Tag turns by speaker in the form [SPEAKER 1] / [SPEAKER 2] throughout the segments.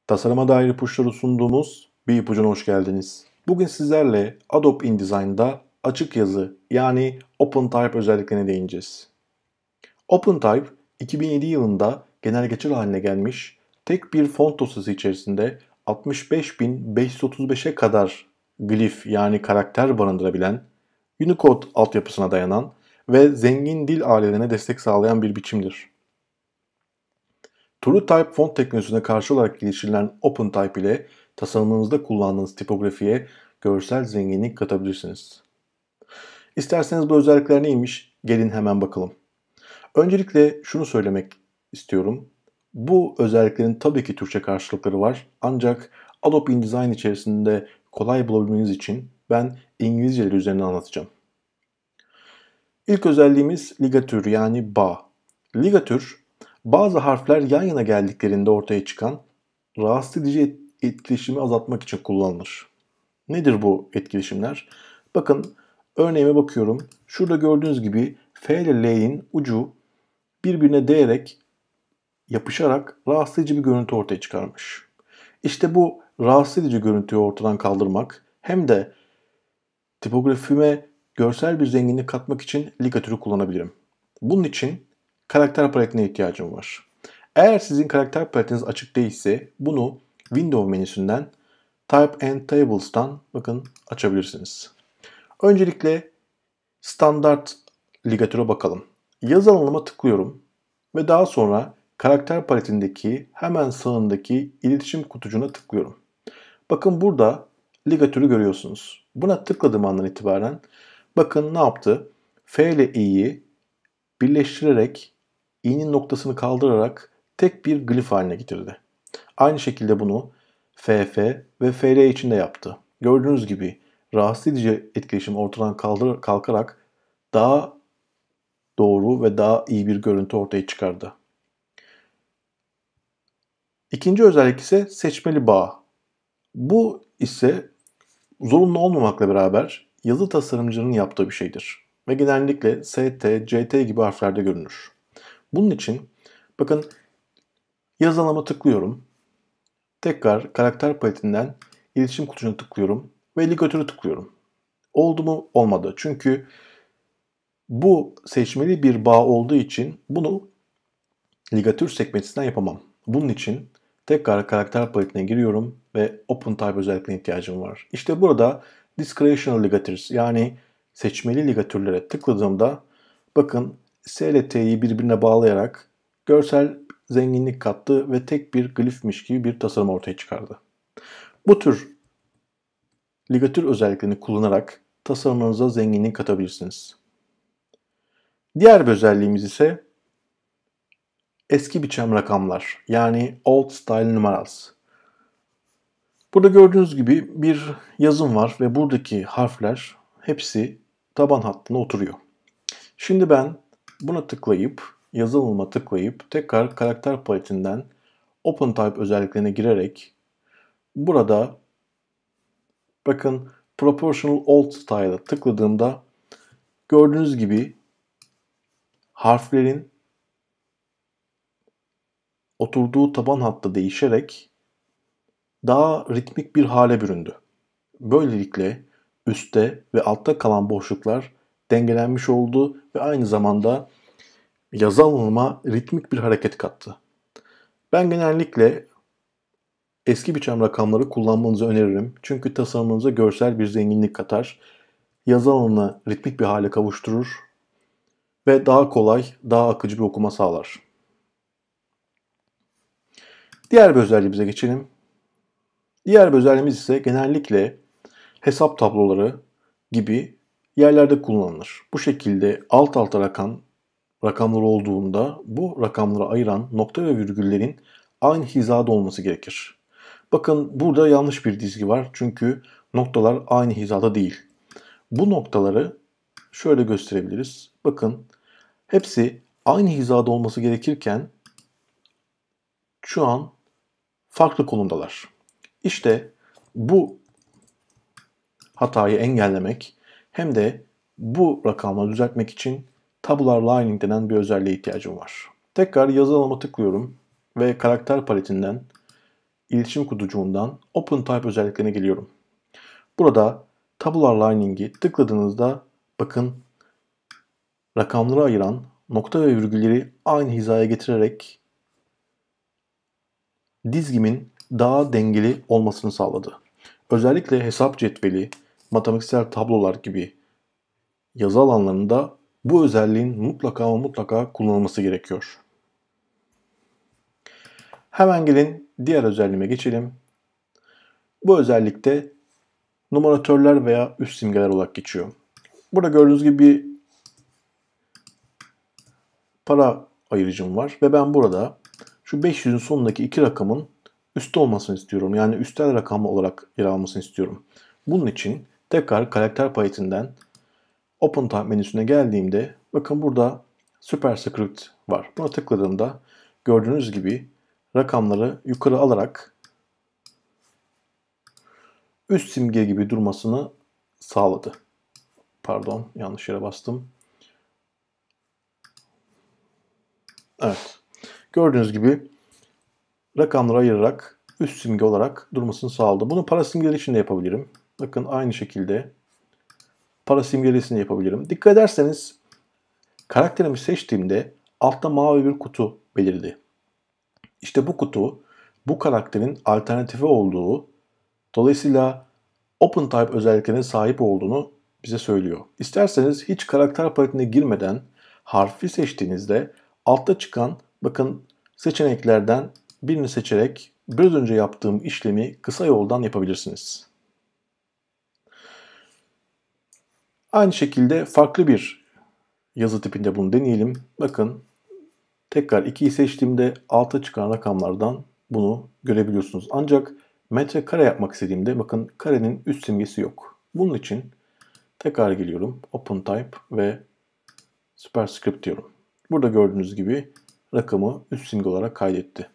[SPEAKER 1] Tasarıma dair ipuçları sunduğumuz bir ipucuna hoş geldiniz. Bugün sizlerle Adobe InDesign'da açık yazı yani OpenType özelliklerine değineceğiz. OpenType 2007 yılında genelgeçer haline gelmiş, tek bir font dosyası içerisinde 65.535'e kadar glif yani karakter barındırabilen, Unicode altyapısına dayanan ve zengin dil ailelerine destek sağlayan bir biçimdir. TrueType font teknolojisine karşı olarak geliştirilen OpenType ile tasarımınızda kullandığınız tipografiye görsel zenginlik katabilirsiniz. İsterseniz bu özellikler neymiş? Gelin hemen bakalım. Öncelikle şunu söylemek istiyorum. Bu özelliklerin tabii ki Türkçe karşılıkları var. Ancak Adobe InDesign içerisinde kolay bulabilmeniz için ben İngilizceleri üzerine anlatacağım. İlk özelliğimiz ligatür yani bağ. Ligatür, bazı harfler yan yana geldiklerinde ortaya çıkan rahatsız edici etkileşimi azaltmak için kullanılır. Nedir bu etkileşimler? Bakın örneğime bakıyorum. Şurada gördüğünüz gibi F ile L'nin ucu birbirine değerek yapışarak rahatsız edici bir görüntü ortaya çıkarmış. İşte bu rahatsız edici görüntüyü ortadan kaldırmak hem de tipografime görsel bir zenginlik katmak için ligatürü kullanabilirim. Bunun için karakter paletine ihtiyacım var. Eğer sizin karakter paletiniz açık değilse bunu Windows menüsünden Type and Tables'tan bakın açabilirsiniz. Öncelikle standart ligatüre bakalım. Yazı alanıma tıklıyorum ve daha sonra karakter paletindeki hemen sağındaki iletişim kutucuğuna tıklıyorum. Bakın burada ligatürü görüyorsunuz. Buna tıkladığım andan itibaren bakın ne yaptı? F ile i'yi birleştirerek i'nin noktasını kaldırarak tek bir glif haline getirdi. Aynı şekilde bunu FF ve FL için de yaptı. Gördüğünüz gibi rahatsız edici etkileşim ortadan kalkarak daha doğru ve daha iyi bir görüntü ortaya çıkardı. İkinci özellik ise seçmeli bağ. Bu ise zorunlu olmamakla beraber yazı tasarımcının yaptığı bir şeydir. Ve genellikle ST, CT gibi harflerde görünür. Bunun için bakın yazı alanıma tıklıyorum. Tekrar karakter paletinden iletişim kutucuğuna tıklıyorum ve ligatürü tıklıyorum. Oldu mu? Olmadı. Çünkü bu seçmeli bir bağ olduğu için bunu ligatür sekmesinden yapamam. Bunun için tekrar karakter paletine giriyorum ve OpenType özelliklerine ihtiyacım var. İşte burada Discretional Ligatures yani seçmeli ligatürlere tıkladığımda bakın S ile T'yi birbirine bağlayarak görsel zenginlik kattı ve tek bir glifmiş gibi bir tasarım ortaya çıkardı. Bu tür ligatür özelliklerini kullanarak tasarımınıza zenginlik katabilirsiniz. Diğer bir özelliğimiz ise eski biçim rakamlar yani Old Style Numerals. Burada gördüğünüz gibi bir yazım var ve buradaki harfler hepsi taban hattına oturuyor. Şimdi ben buna tıklayıp, yazı alanıma tıklayıp tekrar karakter paletinden OpenType özelliklerine girerek burada bakın Proportional Old Style'a tıkladığımda gördüğünüz gibi harflerin oturduğu taban hattı değişerek daha ritmik bir hale büründü. Böylelikle üstte ve altta kalan boşluklar dengelenmiş oldu ve aynı zamanda yazı alanıma ritmik bir hareket kattı. Ben genellikle eski biçim rakamları kullanmanızı öneririm. Çünkü tasarımınıza görsel bir zenginlik katar, yazı alanını ritmik bir hale kavuşturur ve daha kolay, daha akıcı bir okuma sağlar. Diğer bir özelliğimize geçelim. Diğer bir özelliğimiz ise genellikle hesap tabloları gibi yerlerde kullanılır. Bu şekilde alt alta rakamlar olduğunda bu rakamları ayıran nokta ve virgüllerin aynı hizada olması gerekir. Bakın burada yanlış bir dizgi var çünkü noktalar aynı hizada değil. Bu noktaları şöyle gösterebiliriz. Bakın hepsi aynı hizada olması gerekirken şu an farklı konumdalar. İşte bu hatayı engellemek hem de bu rakamları düzeltmek için Tabular Lining denen bir özelliğe ihtiyacım var. Tekrar yazı alanıma tıklıyorum ve karakter paletinden iletişim kutucuğundan OpenType özelliklerine geliyorum. Burada Tabular Lining'i tıkladığınızda bakın rakamları ayıran nokta ve virgülleri aynı hizaya getirerek dizgimin daha dengeli olmasını sağladı. Özellikle hesap cetveli, matematiksel tablolar gibi yazı alanlarında bu özelliğin mutlaka ama mutlaka kullanılması gerekiyor. Hemen gelin diğer özelliğime geçelim. Bu özellikte numaratörler veya üst simgeler olarak geçiyor. Burada gördüğünüz gibi bir para ayırıcım var ve ben burada şu 500'ün sonundaki iki rakamın üstte olmasını istiyorum. Yani üstel rakam olarak yer almasını istiyorum. Bunun için tekrar karakter paletinden OpenType menüsüne geldiğimde bakın burada Superscript var. Buna tıkladığımda gördüğünüz gibi rakamları yukarı alarak üst simge gibi durmasını sağladı. Pardon, yanlış yere bastım. Evet. Gördüğünüz gibi rakamları ayırarak üst simge olarak durmasını sağladı. Bunu para simgeleri için de yapabilirim. Bakın aynı şekilde para simgelerisini yapabilirim. Dikkat ederseniz karakterimi seçtiğimde altta mavi bir kutu belirdi. İşte bu kutu bu karakterin alternatifi olduğu, dolayısıyla OpenType özelliklerine sahip olduğunu bize söylüyor. İsterseniz hiç karakter paletine girmeden harfi seçtiğinizde altta çıkan bakın seçeneklerden birini seçerek biraz önce yaptığım işlemi kısa yoldan yapabilirsiniz. Aynı şekilde farklı bir yazı tipinde bunu deneyelim. Bakın tekrar 2'yi seçtiğimde alta çıkan rakamlardan bunu görebiliyorsunuz. Ancak metre kare yapmak istediğimde bakın karenin üst simgesi yok. Bunun için tekrar geliyorum. OpenType ve Superscript diyorum. Burada gördüğünüz gibi rakamı üst simge olarak kaydetti.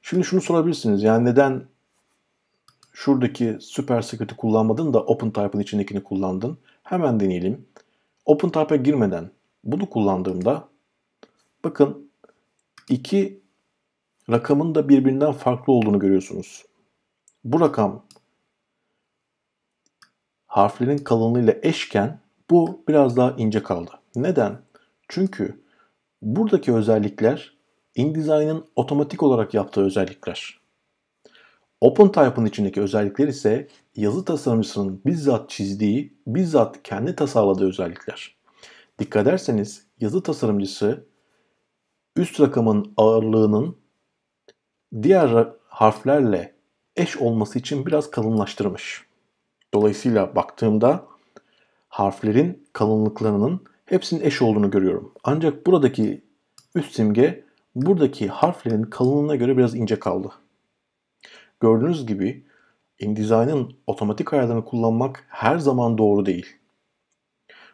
[SPEAKER 1] Şimdi şunu sorabilirsiniz. Yani neden şuradaki Superscript'i kullanmadın da OpenType'ın içindekini kullandın? Hemen deneyelim. OpenType'a girmeden bunu kullandığımda bakın iki rakamın da birbirinden farklı olduğunu görüyorsunuz. Bu rakam harflerin kalınlığıyla eşken bu biraz daha ince kaldı. Neden? Çünkü buradaki özellikler InDesign'ın otomatik olarak yaptığı özellikler. OpenType'ın içindeki özellikler ise yazı tasarımcısının bizzat çizdiği, bizzat kendi tasarladığı özellikler. Dikkat ederseniz yazı tasarımcısı üst rakamın ağırlığının diğer harflerle eş olması için biraz kalınlaştırmış. Dolayısıyla baktığımda harflerin kalınlıklarının hepsinin eş olduğunu görüyorum. Ancak buradaki üst simge buradaki harflerin kalınlığına göre biraz ince kaldı. Gördüğünüz gibi InDesign'ın otomatik ayarlarını kullanmak her zaman doğru değil.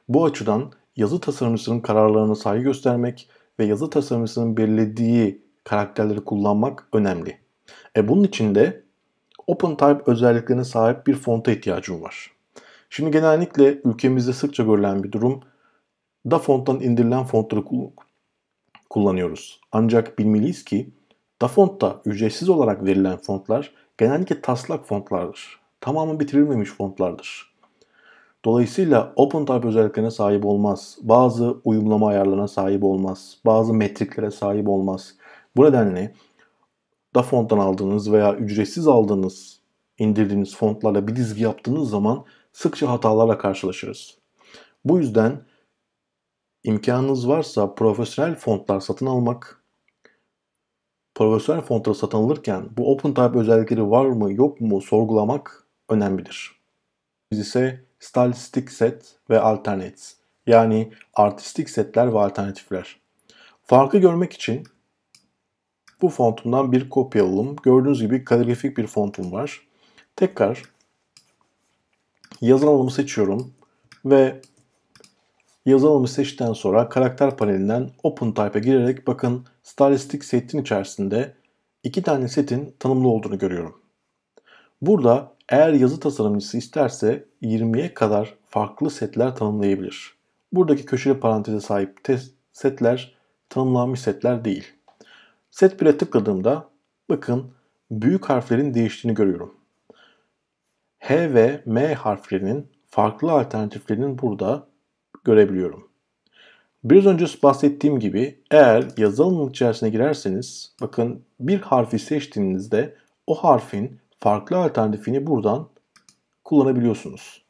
[SPEAKER 1] Bu açıdan yazı tasarımcısının kararlarına saygı göstermek ve yazı tasarımcısının belirlediği karakterleri kullanmak önemli. Bunun için de OpenType özelliklerine sahip bir fonta ihtiyacım var. Şimdi genellikle ülkemizde sıkça görülen bir durum, DaFont'tan indirilen fontları kullanıyoruz. Ancak bilmeliyiz ki DaFont'ta ücretsiz olarak verilen fontlar genellikle taslak fontlardır. Tamamen bitirilmemiş fontlardır. Dolayısıyla OpenType özelliklerine sahip olmaz. Bazı uyumlama ayarlarına sahip olmaz. Bazı metriklere sahip olmaz. Bu nedenle DaFont'tan aldığınız veya ücretsiz aldığınız, indirdiğiniz fontlarla bir dizgi yaptığınız zaman sıkça hatalarla karşılaşırız. Bu yüzden imkanınız varsa profesyonel fontlar satın almak, profesyonel fontları satın alırken bu OpenType özellikleri var mı yok mu sorgulamak önemlidir. Biz ise stylistic set ve alternates, yani artistik setler ve alternatifler. Farkı görmek için bu fontumdan bir kopya alalım. Gördüğünüz gibi kaligrafik bir fontum var. Tekrar yazı alanımı seçiyorum ve yazı alanımı seçtikten sonra karakter panelinden OpenType'a girerek bakın stylistic setin içerisinde iki tane setin tanımlı olduğunu görüyorum. Burada eğer yazı tasarımcısı isterse 20'ye kadar farklı setler tanımlayabilir. Buradaki köşeli paranteze sahip setler tanımlanmış setler değil. Set 1'e tıkladığımda bakın büyük harflerin değiştiğini görüyorum. H ve M harflerinin farklı alternatiflerini burada görebiliyorum. Biraz önce bahsettiğim gibi eğer yazılımın içerisine girerseniz bakın bir harfi seçtiğinizde o harfin farklı alternatifini buradan kullanabiliyorsunuz.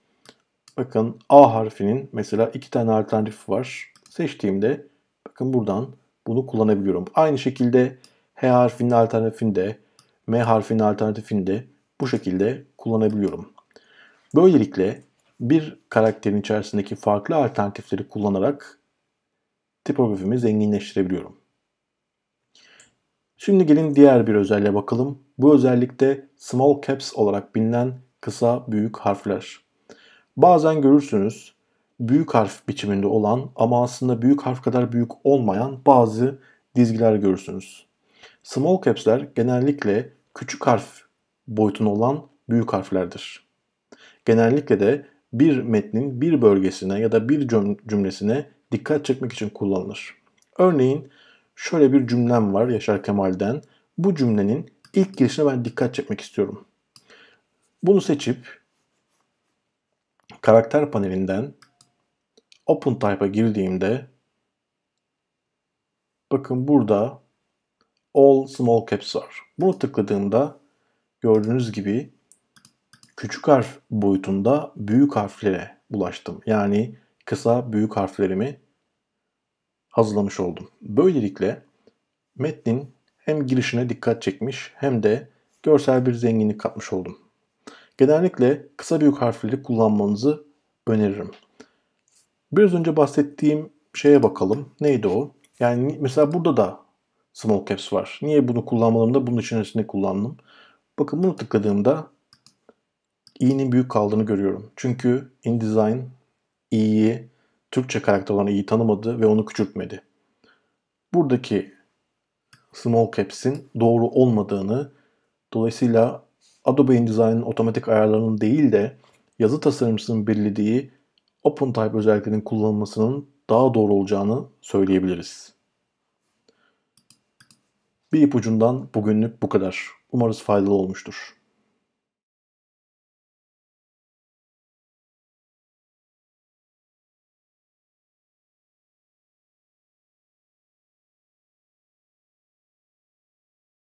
[SPEAKER 1] Bakın A harfinin mesela 2 tane alternatif var. Seçtiğimde bakın buradan bunu kullanabiliyorum. Aynı şekilde H harfinin alternatifini de M harfinin alternatifini de bu şekilde kullanabiliyorum. Böylelikle bir karakterin içerisindeki farklı alternatifleri kullanarak tipografimi zenginleştirebiliyorum. Şimdi gelin diğer bir özelliğe bakalım. Bu özellikte small caps olarak bilinen kısa büyük harfler. Bazen görürsünüz büyük harf biçiminde olan ama aslında büyük harf kadar büyük olmayan bazı dizgiler görürsünüz. Small caps'ler genellikle küçük harf boyutunda olan büyük harflerdir. Genellikle de bir metnin bir bölgesine ya da bir cümlesine dikkat çekmek için kullanılır. Örneğin şöyle bir cümlem var Yaşar Kemal'den. Bu cümlenin ilk girişine ben dikkat çekmek istiyorum. Bunu seçip karakter panelinden Open Type'a girdiğimde bakın burada All Small Caps var. Bunu tıkladığımda gördüğünüz gibi küçük harf boyutunda büyük harflere ulaştım. Yani kısa büyük harflerimi hazırlamış oldum. Böylelikle metnin hem girişine dikkat çekmiş hem de görsel bir zenginlik katmış oldum. Genellikle kısa büyük harfleri kullanmanızı öneririm. Biraz önce bahsettiğim şeye bakalım. Neydi o? Yani mesela burada da small caps var. Niye bunu kullanmadığımda bunun içerisinde kullandım. Bakın bunu tıkladığımda i'nin büyük kaldığını görüyorum. Çünkü InDesign i'yi Türkçe karakter olan i'yi tanımadı ve onu küçültmedi. Buradaki small caps'in doğru olmadığını, dolayısıyla Adobe InDesign'ın otomatik ayarlarının değil de yazı tasarımcısının belirlediği OpenType özelliklerinin kullanılmasının daha doğru olacağını söyleyebiliriz. Bir ipucundan bugünlük bu kadar. Umarız faydalı olmuştur.